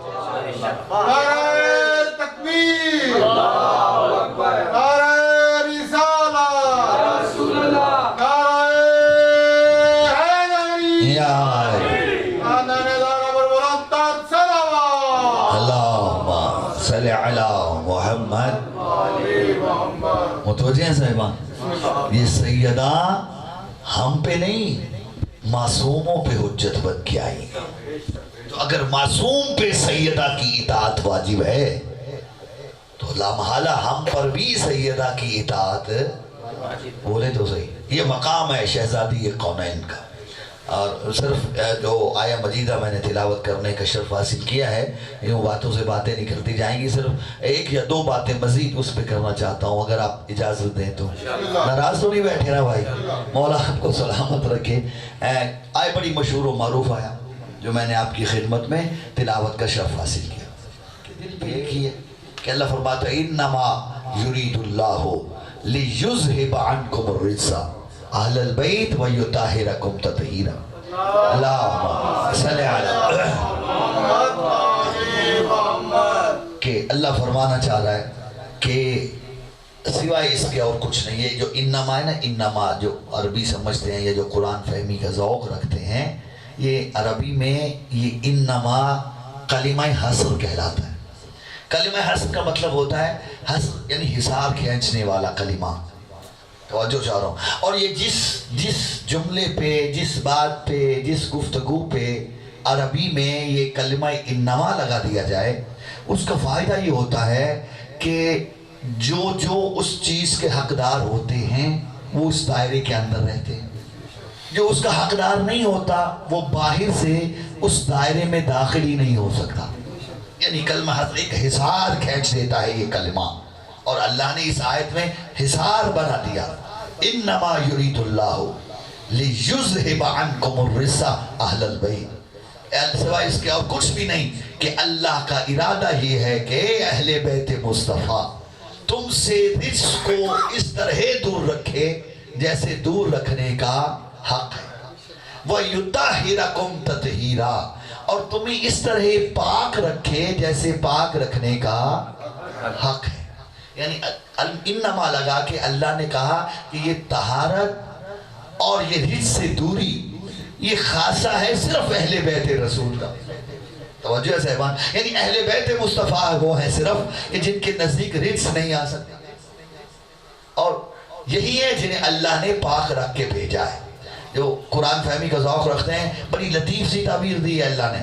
نعرہ تکبیر، نعرہ رسالہ، نعرہ حیدری، نعرہ بلندتر صلوات. اللہم صلی علی محمد. متوجہ ہیں صاحبان؟ یہ سیدہ ہم پہ نہیں معصوموں پہ حجت بن کے آئی. تو اگر معصوم پہ سیدہ کی اطاعت واجب ہے تو لامحالہ ہم پر بھی سیدہ کی اطاعت بولے تو صحیح. یہ مقام ہے شہزادی کونین کا. اور صرف جو آیہ مجیدہ میں نے تلاوت کرنے کا شرف حاصل کیا ہے یوں باتوں سے باتیں نکلتی جائیں گی. صرف 1 یا 2 باتیں مزید اس پہ کرنا چاہتا ہوں اگر آپ اجازت دیں تو. ناراض تو نہیں بیٹھے نا بھائی؟ مولا آپ کو سلامت رکھے. آئے بڑی مشہور و معروف آیا جو میں نے آپ کی خدمت میں تلاوت کا شرف حاصل کیا. دل پہ ایک ہی ہے کہ اللہ فرماتا ہے انما یرید اللہ لیذہب عنکم الرجس اہل البیت ویطہرکم تطہیرا. اللہم صلی علی کہ اللہ فرمانا چاہ رہا ہے کہ سوائے اس کے اور کچھ نہیں. یہ جو انما ہے نا، انما جو عربی سمجھتے ہیں یا جو قرآن فہمی کا ذوق رکھتے ہیں یہ عربی میں یہ انما کلمہ حصر کہلاتا ہے. کلمہ حصر کا مطلب ہوتا ہے حصر یعنی حصار کھینچنے والا کلمہ. توجہ چاہ رہا ہوں. اور یہ جس جملے پہ جس بات پہ جس گفتگو پہ عربی میں یہ کلمہ انما لگا دیا جائے اس کا فائدہ یہ ہوتا ہے کہ جو اس چیز کے حقدار ہوتے ہیں وہ اس دائرے کے اندر رہتے ہیں. جو اس کا حقدار نہیں ہوتا وہ باہر سے اس دائرے میں داخل ہی نہیں ہو سکتا. یعنی کلمہ حصر ایک حصار کھینچ دیتا ہے یہ کلمہ. اور اللہ نے اس آیت میں حصار بنا دیا. انما یرید اللہ لیذہب عنکم الرجس اہل البیت. سوائے اس کے اور کچھ بھی نہیں کہ اللہ کا ارادہ یہ ہے کہ اہل بیت مصطفیٰ تم سے رجس کو اس طرح دور رکھے جیسے دور رکھنے کا حق ہے. وَيُطَهِّرَكُمْ تَطْهِيرًا اور تمہیں اس طرح پاک رکھے جیسے پاک رکھنے کا حق ہے. یعنی انما لگا کہ اللہ نے کہا کہ یہ طہارت اور یہ رجس سے دوری یہ خاصہ ہے صرف اہل بیت رسول کا. توجہ ہے صاحبان، یعنی اہل بیت مصطفیٰ وہ ہیں صرف کہ جن کے نزدیک رجس نہیں آ سکتے، اور یہی ہے جنہیں اللہ نے پاک رکھ کے بھیجا ہے. جو قرآن فہمی کا ذوق رکھتے ہیں، بڑی لطیف سی تعبیر دی ہے اللہ نے.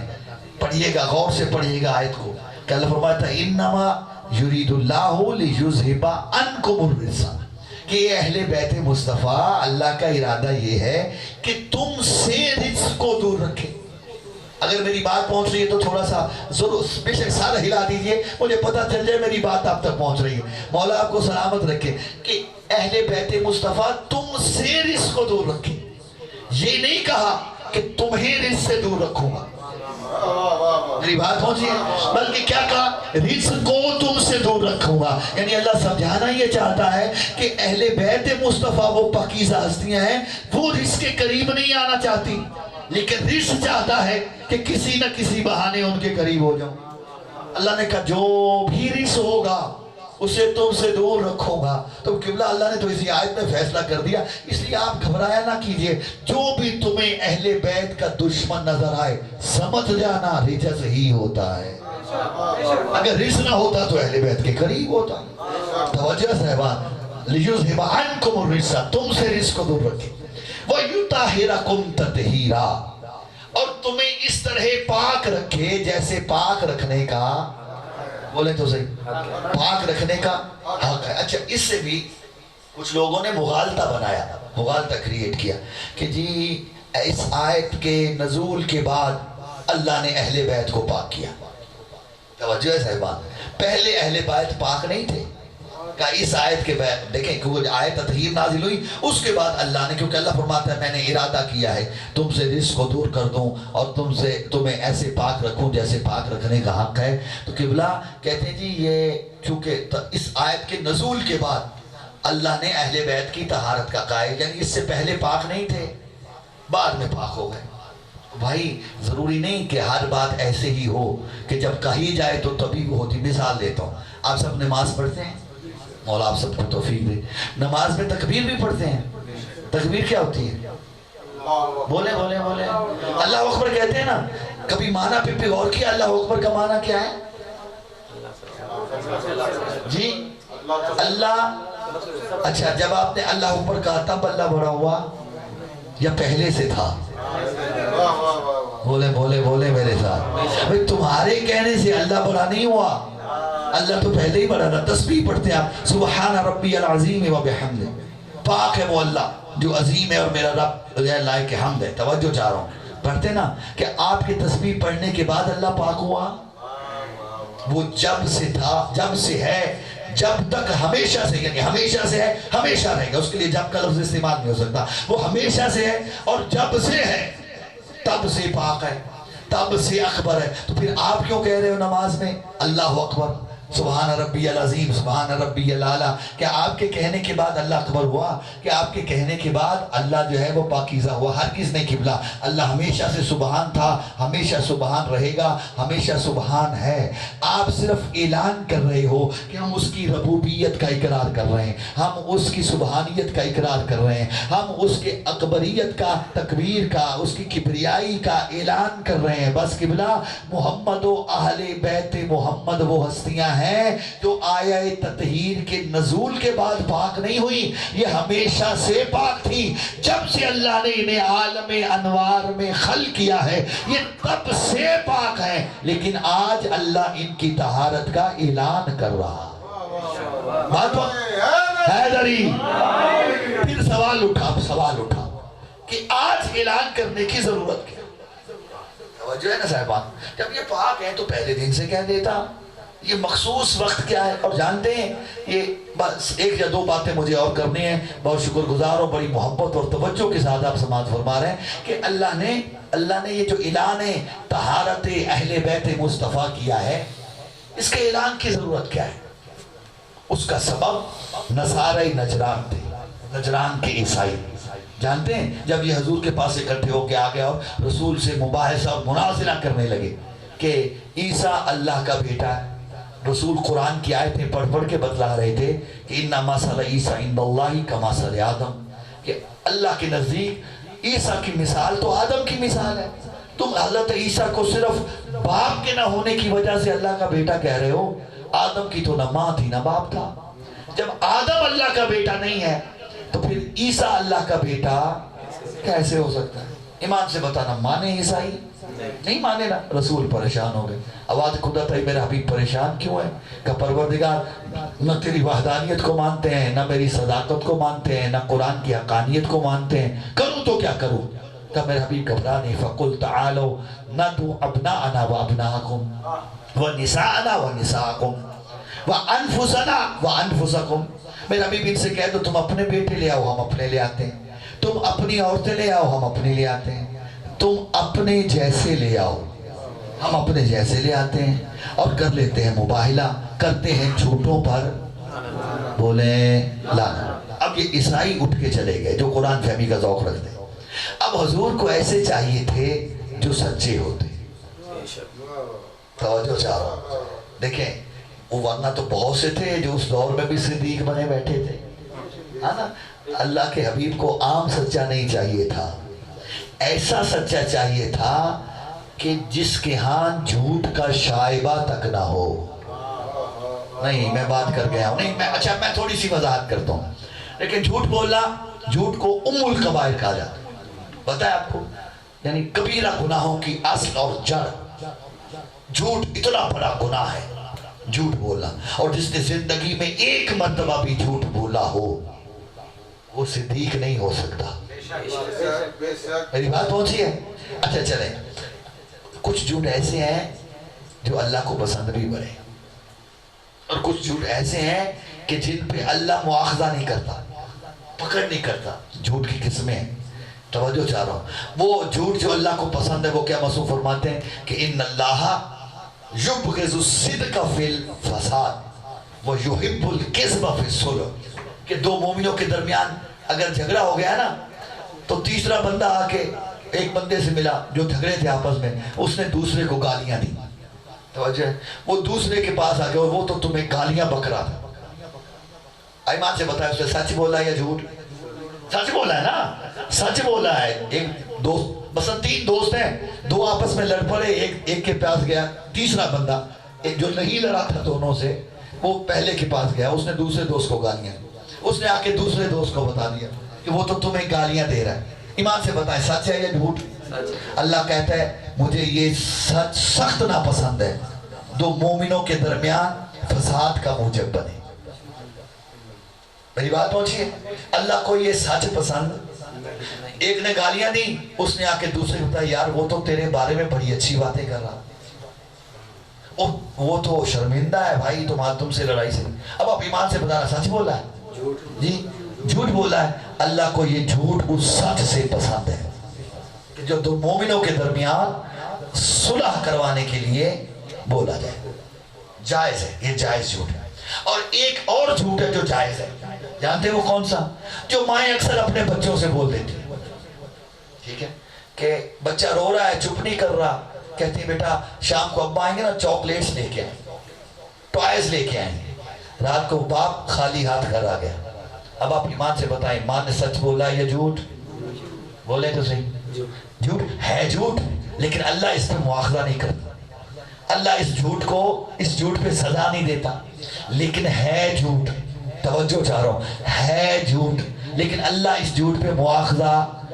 پڑھیے گا، غور سے پڑھیے گا آیت کو کہ اللہ فرماتا ہے انما یرید اللہ لیذھب عنکم الرجس، کہ یہ اہل بیت مصطفیٰ اللہ کا ارادہ یہ ہے کہ تم سے رجس کو دور رکھے. اگر میری بات پہنچ رہی ہے تو تھوڑا سا ضرور بے شک سارا ہلا دیجئے، مجھے پتہ چل جائے میری بات آپ تک پہنچ رہی ہے. مولا آپ کو سلامت رکھے کہ اہل بیت مصطفیٰ تم سے رجس کو دور رکھے. یہ نہیں کہا کہ تمہیں رجس سے دور رکھوں گا، میری بات پہنچی ہے، بلکہ کیا کہا رجس کو تم سے دور رکھوں گا. یعنی اللہ سمجھانا یہ چاہتا ہے کہ اہل بیت مصطفیٰ وہ پاکیزہ ہستیاں ہیں، وہ رجس کے قریب نہیں آنا چاہتی، لیکن رجس چاہتا ہے کہ کسی نہ کسی بہانے ان کے قریب ہو جاؤں. اللہ نے کہا جو بھی رجس ہوگا اسے تم سے دور رکھوں گا. تو قبلہ اللہ نے تو اسی آیت میں فیصلہ کر دیا، اس لیے آپ گھبرایا نہ کیجئے. جو بھی تمہیں اہل بیت کا دشمن نظر آئے سمجھ جانا رجس ہی ہوتا ہے. اگر رجس نہ ہوتا تو اہل بیت کے قریب ہوتا. توجہ صاحبان، لیذھب عنکم الرجس، تم سے رجس کو دور رکھے. وَیُطَہِّرَکُمْ تَطْہِیرًا، اور تمہیں اس طرح پاک رکھے جیسے پاک رکھنے کا، بولیں تو صحیح، پاک رکھنے کا حق ہے. اچھا، اس سے بھی کچھ لوگوں نے مغالطہ بنایا، مغالطہ کریٹ کیا کہ جی اس آیت کے نزول کے بعد اللہ نے اہل بیت کو پاک کیا. توجہ ہے صاحبان، پہلے اہل بیت پاک نہیں تھے. کہ اس آیت کے بعد دیکھیں کیونکہ آیت تطہیر نازل ہوئی اس کے بعد اللہ نے، کیونکہ اللہ فرماتا ہے میں نے ارادہ کیا ہے تم سے رجس کو دور کر دوں اور تمہیں ایسے پاک رکھوں جیسے پاک رکھنے کا حق ہے. تو قبلہ کہتے ہیں جی یہ چونکہ اس آیت کے نزول کے بعد اللہ نے اہل بیت کی طہارت کا قائل، یعنی اس سے پہلے پاک نہیں تھے، بعد میں پاک ہو گئے. بھائی ضروری نہیں کہ ہر بات ایسے ہی ہو کہ جب کہی جائے تو تبھی وہ ہوتی. مثال دیتا ہوں، آپ سب نماز پڑھتے ہیں، مولا آپ سب کو توفیق دے. نماز میں تکبیر بھی پڑھتے ہیں. تکبیر کیا ہوتی ہے؟ بولیں بولیں بولیں. اللہ اکبر کہتے ہیں نا، کبھی معنی پہ بھی غور کیا اللہ اکبر کا معنی کیا ہے؟ جی اللہ. اچھا، جب آپ نے اللہ اکبر کہا تب اللہ بڑا ہوا یا پہلے سے تھا؟ بولے بولے بولے میرے ساتھ. بھئی تمہارے کہنے سے اللہ بڑا نہیں ہوا، اللہ تو پہلے ہی بڑا رہا. تسبیح پڑھتے ہیں آپ، سبحان ربی العظیم و بحمدہ، پاک ہے وہ اللہ جو عظیم ہے اور میرا رب لائق حمد ہے. توجہ چاہ رہا ہوں، پڑھتے نا کہ آپ کی تسبیح پڑھنے کے بعد اللہ پاک ہوا. وہ جب سے تھا، جب سے ہے، جب تک ہمیشہ سے، یعنی ہمیشہ سے ہے ہمیشہ رہے گا. اس کے لیے جب کا لفظ استعمال نہیں ہو سکتا. وہ ہمیشہ سے ہے اور جب سے ہے، تب سے پاک ہے، تب سے اکبر ہے. تو پھر آپ کیوں کہہ رہے ہو نماز میں اللہ اکبر، سبحان ربی العظیم، سبحان ربی الاعلیٰ؟ کیا آپ کے کہنے کے بعد اللہ اکبر ہوا؟ کیا آپ کے کہنے کے بعد اللہ جو ہے وہ پاکیزہ ہوا؟ ہرگز نہیں قبلہ. اللہ ہمیشہ سے سبحان تھا، ہمیشہ سبحان رہے گا، ہمیشہ سبحان ہے. آپ صرف اعلان کر رہے ہو کہ ہم اس کی ربوبیت کا اقرار کر رہے ہیں، ہم اس کی سبحانیت کا اقرار کر رہے ہیں، ہم اس کے اکبریت کا، تکبیر کا، اس کی کبریائی کا اعلان کر رہے ہیں. بس قبلہ محمد و اہل بیت محمد وہ ہستیاں ہیں جو آیہ تطہیر کے نزول کے بعد پاک نہیں ہوئی، یہ ہمیشہ سے پاک تھی. جب سے اللہ نے انہیں عالم انوار میں خلق کیا ہے یہ تب سے پاک ہے، لیکن آج اللہ ان کی طہارت کا اعلان کر رہا. بات حیدری. پھر سوال اٹھا کہ آج اعلان کرنے کی ضرورت کیا؟ توجہ ہے نا صاحبان، جب یہ پاک ہے تو پہلے دن سے کہہ دیتا. یہ مخصوص وقت کیا ہے؟ اور جانتے ہیں یہ بس ایک یا دو باتیں مجھے اور کرنی ہیں. بہت شکر گزار ہوں، بڑی محبت اور توجہ کے ساتھ آپ سماعت فرما رہے ہیں کہ اللہ نے یہ جو اعلان طہارت اہل بیت مصطفیٰ کیا ہے، اس کے اعلان کی ضرورت کیا ہے؟ اس کا سبب نصارہ نجران تھے، نجران کے عیسائی. جانتے ہیں جب یہ حضور کے پاس اکٹھے ہو کے آگے اور رسول سے مباحثہ اور مناظرہ کرنے لگے کہ عیسیٰ اللہ کا بیٹا ہے، رسول قرآن کی آیتیں پڑھ کے بتلا رہے تھے کہ انما مثل عیسیٰ عند اللہ کمثل آدم، کہ اللہ کے نزدیک عیسیٰ کی مثال تو آدم کی مثال ہے. تم حضرت عیسیٰ کو صرف باپ کے نہ ہونے کی وجہ سے اللہ کا بیٹا کہہ رہے ہو. آدم کی تو نہ ماں تھی نہ باپ تھا. جب آدم اللہ کا بیٹا نہیں ہے تو پھر عیسیٰ اللہ کا بیٹا کیسے ہو سکتا ہے؟ ایمان سے بتانا مانے عیسائی؟ نہیں مانے نا. رسول پریشان ہو گئے. آواز خدا تھا میرا حبیب پریشان کیوں ہے؟ کہ پروردگار نہ تیری وحدانیت کو مانتے ہیں، نہ میری صداقت کو مانتے ہیں، نہ قرآن کی حقانیت کو مانتے ہیں. کروں تو کیا کروں؟ کہ میرا حبیب گھبرا نہیں. فَقُلْ تَعَالَوْا نَدْعُ أَبْنَاءَنَا وَأَبْنَاءَكُمْ وَنِسَاءَنَا وَنِسَاءَكُمْ وَأَنفُسَنَا وَأَنفُسَكُمْ. میرا حبیب ان سے کہہ دو تم اپنے بیٹے لے آؤ، ہم اپنے لے آتے ہیں. تم اپنی عورتیں لے آؤ، ہم اپنے لے آتے ہیں. تم اپنے جیسے لے آؤ، ہم اپنے جیسے لے آتے ہیں. اور کر لیتے ہیں مباہلہ، کرتے ہیں جھوٹوں پر بولیں لانا. اب یہ عیسائی اٹھ کے چلے گئے جو قرآن فہمی کا ذوق رکھتے ہیں. اب حضور کو ایسے چاہیے تھے جو سچے ہوتے. توجہ چاہ رہا ہوں. دیکھیں ورنہ تو بہت سے تھے جو اس دور میں بھی صدیق بنے بیٹھے تھے، ہے نا. اللہ کے حبیب کو عام سچا نہیں چاہیے تھا، ایسا سچا چاہیے تھا کہ جس کے ہاں جھوٹ کا شائبہ تک نہ ہو. نہیں میں بات کر گیا ہوں، نہیں میں تھوڑی سی وضاحت کرتا ہوں. لیکن جھوٹ بولنا، جھوٹ کو ام القبائر کہا جاتا ہے. بتایا آپ کو، یعنی کبیرہ گناہوں کی اصل اور جڑ. جھوٹ اتنا بڑا گناہ ہے جھوٹ بولنا. اور جس نے زندگی میں ایک مرتبہ بھی جھوٹ بولا ہو وہ صدیق نہیں ہو سکتا. میری بات پہنچی ہے؟ اچھا چلیں. کچھ جھوٹ ایسے ہیں جو اللہ کو پسند بھی بڑے، اور کچھ جھوٹ ایسے ہیں کہ جن پہ اللہ مواخذہ نہیں کرتا، پکڑ نہیں کرتا. جھوٹ کی قسمیں ہیں. توجہ چاہ رہا ہوں. وہ جھوٹ جو اللہ کو پسند ہے وہ کیا مصنوع فرماتے ہیں کہ ان اللہ یبغض الصدق فی الفساد ویحب الکذب فی الصلح. کہ دو مومنوں کے درمیان اگر جھگڑا ہو گیا نا تو تیسرا بندہ آ کے ایک بندے سے ملا جو جھگڑے تھے آپس میں، اس نے دوسرے کو گالیاں دی. توجہ ہے. وہ دوسرے کے پاس آ گیا اور وہ تو تمہیں گالیاں بک رہا تھا. ایمان سے بتایا اس نے سچ بولا ہے یا جھوٹ؟ سچ بولا ہے نا، سچ بولا ہے. ایک دوست مثلا 3 دوست ہیں، 2 آپس میں لڑ پڑے، ایک کے پاس گیا، تیسرا بندہ جو نہیں لڑا تھا دونوں سے وہ پہلے کے پاس گیا، اس نے دوسرے دوست کو گالیاں، اس نے آ کے دوسرے دوست کو بتا دیا کہ وہ تو تمہیں گالیاں دے رہا ہے. ایمان سے بتائیں سچ ہے یا جھوٹ؟ اللہ کہتا ہے مجھے یہ سچ سخت ناپسند ہے دو مومنوں کے درمیان فساد کا موجب بنے. میری بات پہنچی ہے؟ اللہ کو یہ سچ پسند. ایک نے گالیاں دی، اس نے آ کے دوسرے کو بتایا یار وہ تو تیرے بارے میں بڑی اچھی باتیں کر رہا، وہ تو شرمندہ ہے بھائی تم سے لڑائی سے. اب آپ ایمان سے بتانا سچ بولا ہے؟ جی جھوٹ بولا ہے. اللہ کو یہ جھوٹ اس سچ سے پسند ہے کہ جو دو مومنوں کے درمیان صلح کروانے کے لیے بولا جائے. جائز ہے، یہ جائز جھوٹ ہے. اور ایک اور جھوٹ ہے جو جائز ہے، جانتے ہیں وہ کون سا؟ جو مائیں اکثر اپنے بچوں سے بول دیتی ہیں. ٹھیک ہے کہ بچہ رو رہا ہے، چپ نہیں کر رہا، کہتی ہے بیٹا شام کو ابا آئیں گے نا چاکلیٹس لے کے آئیں گے، ٹوائز لے کے آئیں گے. رات کو باپ خالی ہاتھ گھر آ گیا. اب آپ ایمان سے بتائیں ماں نے سچ بولا یا جھوٹ؟ بولے تو صحیح. جھوٹ ہے جھوٹ، لیکن اللہ اس پہ مواخذہ نہیں کرتا. اللہ اس جھوٹ پہ سزا نہیں دیتا، لیکن ہے جھوٹ. توجہ چاہ رہا ہوں، ہے جھوٹ لیکن اللہ اس جھوٹ پہ مواخذہ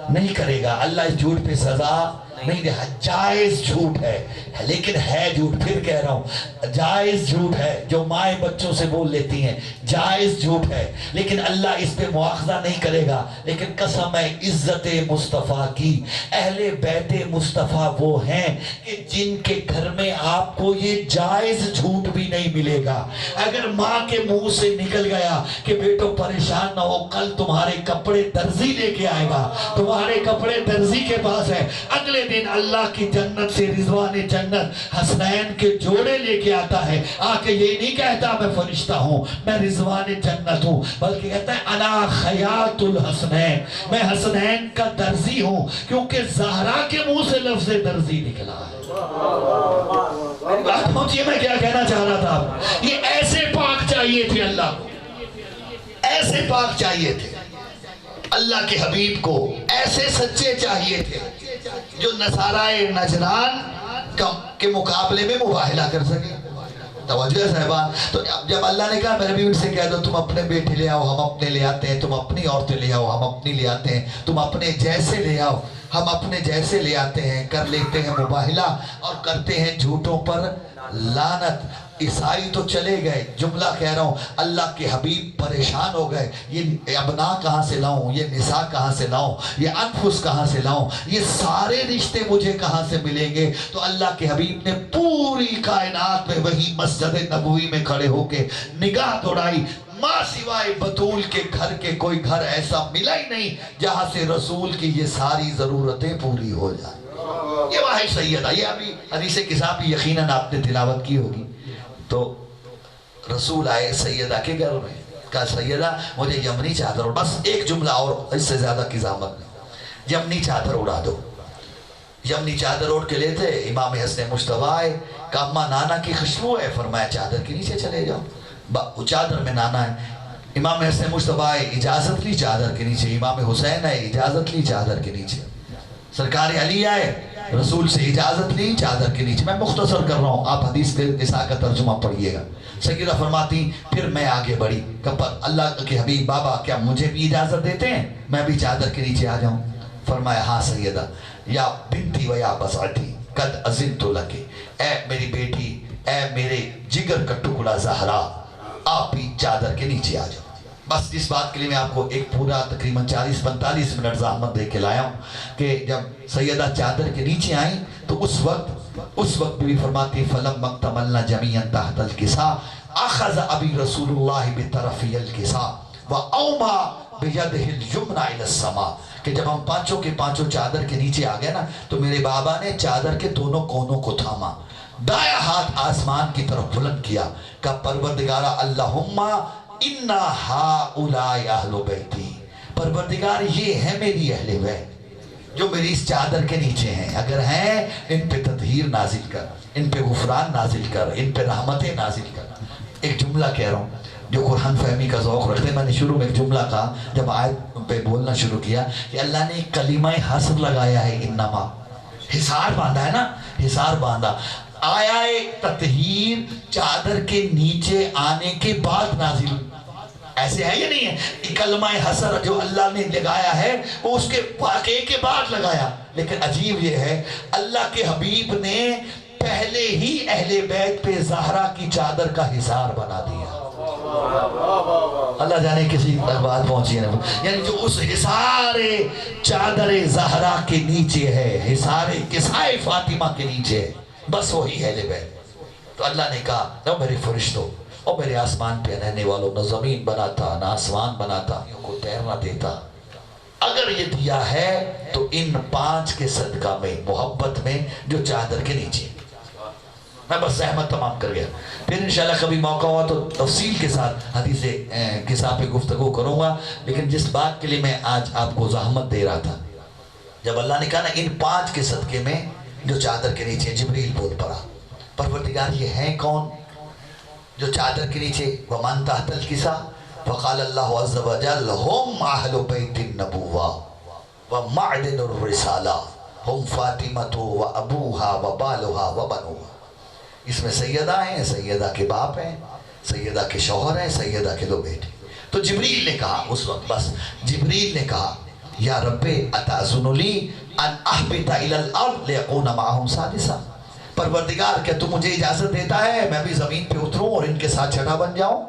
نہیں کرے گا. اللہ اس جھوٹ پہ سزا نہیں دے. جائز جھوٹ ہے لیکن ہے جھوٹ. پھر کہہ رہا ہوں جائز جھوٹ ہے جو مائیں بچوں سے بول لیتی ہیں، جائز جھوٹ ہے لیکن اللہ اس پہ مواخذہ نہیں کرے گا. لیکن قسم ہے عزت مصطفیٰ کی، اہل بیت مصطفیٰ وہ ہیں کہ جن کے گھر میں آپ کو یہ جائز جھوٹ بھی نہیں ملے گا. اگر ماں کے منہ سے نکل گیا کہ بیٹو پریشان نہ ہو، کل تمہارے کپڑے درزی لے کے آئے گا، تمہارے کپڑے درزی کے پاس ہے، اگلے دن اللہ کی جنت سے رضوان جنت حسنین کے جوڑے لے کے آتا ہے، آ کے یہ نہیں کہتا میں فرشتہ ہوں، میں رضوان جنت ہوں، بلکہ کہتا ہے انا خیاط الحسنین، میں حسنین کا درزی ہوں، کیونکہ زہرا کے منہ سے لفظ درزی نکلا ہے. بات پہنچیے میں کیا کہنا چاہ رہا تھا. یہ ایسے پاک چاہیے تھے اللہ کو، ایسے پاک چاہیے تھے اللہ کے حبیب کو، ایسے سچے چاہیے تھے جو نصارائے نجران کے مقابلے میں مباہلہ کر سکے. توجہ ہے صاحبان. تو جب اللہ نے کہا میرے بھی ان سے کہہ دو تم اپنے بیٹے لے آؤ ہم اپنے لے آتے ہیں, تم اپنی عورتیں لے آؤ ہم اپنی لے آتے ہیں, تم اپنے جیسے لے آؤ ہم اپنے جیسے لے آتے ہیں, کر لیتے ہیں مباہلہ اور کرتے ہیں جھوٹوں پر لعنت. عیسائی تو چلے گئے, جملہ کہہ رہا ہوں, اللہ کے حبیب پریشان ہو گئے, یہ ابنا کہاں سے لاؤں, یہ نساء کہاں سے لاؤں, یہ انفس کہاں سے لاؤں, یہ سارے رشتے مجھے کہاں سے ملیں گے. تو اللہ کے حبیب نے پوری کائنات میں وہی مسجد نبوی میں کھڑے ہو کے نگاہ دوڑائی, ماں سوائے بطول کے گھر کے کوئی گھر ایسا ملا ہی نہیں جہاں سے رسول کی یہ ساری ضرورتیں پوری ہو جائیں. یہ واحد سیدہ, یہ ابھی حدیث کتاب بھی یقیناً آپ نے تلاوت کی ہوگی. تو رسول آئے سیدہ کے گھر میں, کہا سیدہ مجھے یمنی چادر, اور بس ایک جملہ اور, اس سے زیادہ کی زحمت نہیں, یمنی چادر اڑا دو. یمنی چادر اڑ کے لیتے, امام حسن مجتبیٰ آئے, کہا اماں نانا کی خوشبو ہے, فرمایا چادر کے نیچے چلے جاؤ, چادر میں نانا ہے. امام حسن مجتبیٰ آئے, اجازت لی چادر کے نیچے. امام حسین آئے, اجازت لی چادر کے نیچے. سرکار علی آئے, رسول سے اجازت لی چادر کے نیچے. میں مختصر کر رہا ہوں, آپ حدیث کے نساء کا ترجمہ پڑھیے گا. سیدہ فرماتی پھر میں آگے بڑھی, اللہ کے حبیب بابا کیا مجھے بھی اجازت دیتے ہیں میں بھی چادر کے نیچے آ جاؤں؟ فرمایا ہاں سیدہ. یا بنتی و یا بسعتی قد اذنت لک, اے میری بیٹی, اے میرے جگر کا ٹکڑا زہرا, آپ بھی چادر کے نیچے آ جاؤ. بس اس بات کے لیے میں آپ کو ایک پورا تقریباً 40-45 منٹ زحمت دے کے لایا ہوں کہ جب سیدہ چادر کے نیچے آئیں تو اس وقت بھی فرماتی فلم مکتملنا جمیعاً تحت الکساء اخذ ابی رسول اللہ بطرفی الکساء واوما بیدہ الیمنی الی السماء, کہ جب ہم پانچوں کے پانچوں چادر کے نیچے آ گئے نا تو میرے بابا نے چادر کے دونوں کونوں کو تھاما, دایاں ہاتھ آسمان کی طرف بلند کیا, کہ پروردگارہ اللہم اِنَّا ہَؤُلَاءِ اہلُ بیتی, پروردگار یہ ہے میری اہل بیت جو میری اس چادر کے نیچے ہیں, اگر ہیں ان پہ تطہیر نازل کر, ان پہ غفران نازل کر, ان پہ رحمتیں نازل کر. ایک جملہ کہہ رہا ہوں جو قرآن فہمی کا ذوق رکھتے, میں نے شروع میں ایک جملہ کہا جب آیت پہ بولنا شروع کیا کہ اللہ نے ایک کلمہ حصر لگایا ہے, انما, حصار باندھا ہے نا, حصار باندھا. آیا تطہیر چادر کے نیچے آنے کے بعد نازل, ایسے ہے یا نہیں ہے؟ کلمہ حسر جو اللہ نے لگایا ہے وہ اس کے واقعے کے بعد لگایا, لیکن عجیب یہ ہے اللہ کے حبیب نے پہلے ہی اہل بیت پہ زہرا کی چادر کا حصار بنا دیا. اللہ جانے کسی بات پہنچی ہے, یعنی جو اس حصار چادر زہرا کے نیچے ہے, حصار کسائے فاطمہ کے نیچے ہے, بس وہی اہل بیت. تو اللہ نے کہا نہ میرے فرشتوں اور میرے آسمان پہ رہنے والوں, نہ زمین بناتا نہ آسمان بناتا, ان کو تیرنا دیتا, اگر یہ دیا ہے تو ان 5 کے صدقہ میں, محبت میں جو چادر کے نیچے. میں بس زحمت تمام کر گیا, پھر انشاءاللہ کبھی موقع ہوا تو تفصیل کے ساتھ حدیث کتاب پہ گفتگو کروں گا. لیکن جس بات کے لیے میں آج آپ کو زحمت دے رہا تھا, جب اللہ نے کہا نا ان 5 کے صدقے میں جو چادر کے نیچے, جبریل بول پڑا پروردگار یہ ہیں کون جو چادر کے نیچے؟ وَمَن تَحْتَ الْكِسَاءِ فَقَالَ اللَّهُ عَزَّ وَجَلَّ هُمْ أَهْلُ بَيْتِ النَّبُوَّةِ وَمَعْدِنُ الرِّسَالَةِ هُمْ فَاطِمَةُ وَأَبُوهَا وَبَالُهَا وَبَنُوهَا. اس میں سیدہ ہیں, سیدہ کے باپ ہیں, سیدہ کے شوہر ہیں, سیدہ کے 2 بیٹے. تو جبریل نے کہا اس وقت, بس جبریل نے کہا یا رب اتأذن لی ان احبط الی الارض لیکون معهم سادسا, پروردگار کیا تو مجھے اجازت دیتا ہے میں بھی زمین پہ اتروں اور ان کے ساتھ چھٹا بن جاؤں؟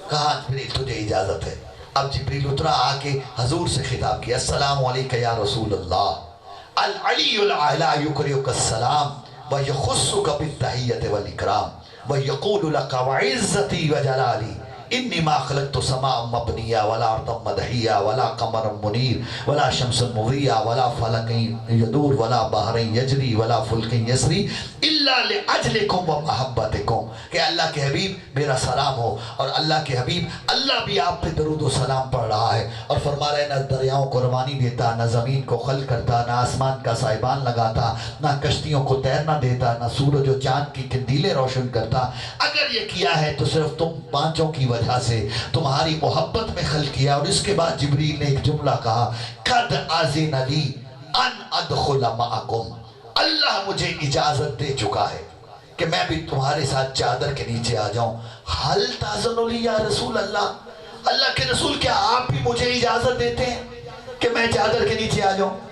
کہا جبریل تجھے اجازت ہے. اب جبریل اترا, آ کے حضور سے خطاب کیا السلام علیکہ یا رسول اللہ, العلی الاعلی یقرئک السلام ویخصک بالتحیۃ والاکرام ویقول لک وعزتی وجلالی انی ما خلقت سماء مبنیہ ولا ارضا مدحیہ ولا قمر منیر ولا شمس مضیہ ولا فلک یدور ولا بحر یجری ولا فلک یسری الا لاجلکم ومحبتکم. کہ اللہ کے حبیب میرا سلام ہو, اور اللہ کے حبیب اللہ بھی آپ پہ درود و سلام پڑھ رہا ہے اور فرما رہے نہ دریاؤں کو روانی دیتا, نہ زمین کو خلق کرتا, نہ آسمان کا سائبان لگاتا, نہ کشتیوں کو تیرنا دیتا, نہ سورج و چاند کی قندیلیں روشن کرتا. اگر یہ کیا ہے تو صرف تم 5 کی وجہ سے تمہاری محبت میں خلق کیا. اور اس کے بعد جبریل نے ایک جملہ کہا قد اذن لی ان ادخل معکم. اللہ مجھے اجازت دے چکا ہے کہ میں بھی تمہارے ساتھ چادر کے نیچے آ جاؤں. حل تاذن لی یا رسول اللہ. اللہ کے رسول کیا آپ بھی مجھے اجازت دیتے ہیں کہ میں چادر کے نیچے آ جاؤں؟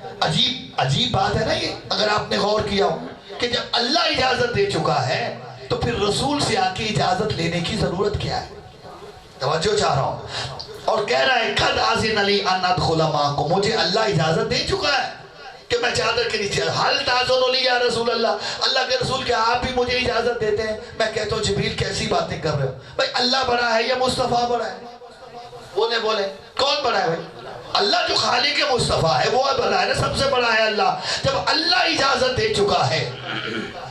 عجیب بات ہے نا یہ، اگر آپ نے غور کیا ہو کہ جب اللہ اجازت دے چکا ہے تو پھر رسول سے آ کے اجازت لینے کی ضرورت کیا ہے؟ توجہ چاہ رہا ہوں. اور کہہ رہا ہے قد اذن لی ان ادخل معکم. مجھے اللہ اجازت دے چکا ہے کہ میں چادر کے نیچے. حل تاذن لی یا رسول اللہ. اللہ کے رسول کیا آپ بھی مجھے اجازت دیتے ہیں؟ میں کہتا ہوں جبریل کیسی باتیں کر رہے ہو بھائی، اللہ بڑا ہے یا مصطفیٰ بڑا ہے؟ بولے کون بڑا ہے بھائی؟ اللہ جو خالق مصطفیٰ ہے وہ بڑا ہے نا، سب سے بڑا ہے اللہ. جب اللہ اجازت دے چکا ہے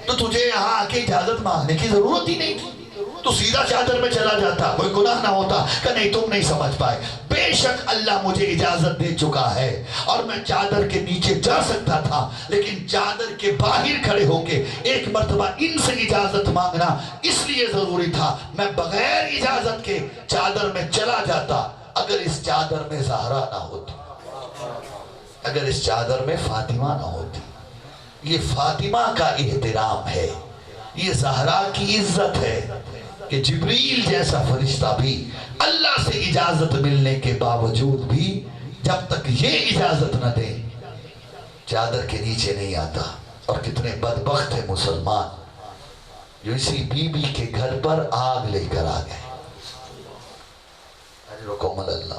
تو تجھے یہاں آ کے اجازت مانگنے کی ضرورت ہی نہیں تھی. تو سیدھا چادر میں چلا جاتا، کوئی گناہ نہ ہوتا. کہ نہیں تم نہیں سمجھ پائے. بے شک اللہ مجھے اجازت دے چکا ہے اور میں چادر کے نیچے جا سکتا تھا، لیکن چادر کے باہر کھڑے ہو کے ایک مرتبہ ان سے اجازت مانگنا اس لیے ضروری تھا. میں بغیر اجازت کے چادر میں چلا جاتا. اگر اس چادر میں زہرا نہ ہوتی، اگر اس چادر میں فاطمہ نہ ہوتی. یہ فاطمہ کا احترام ہے، یہ زہرا کی عزت ہے کہ جبریل جیسا فرشتہ بھی اللہ سے اجازت ملنے کے باوجود بھی جب تک یہ اجازت نہ دے چادر کے نیچے نہیں آتا. اور کتنے بدبخت ہیں مسلمان جو اسی بی بی کے گھر پر آگ لے کر آ گئے. اللہ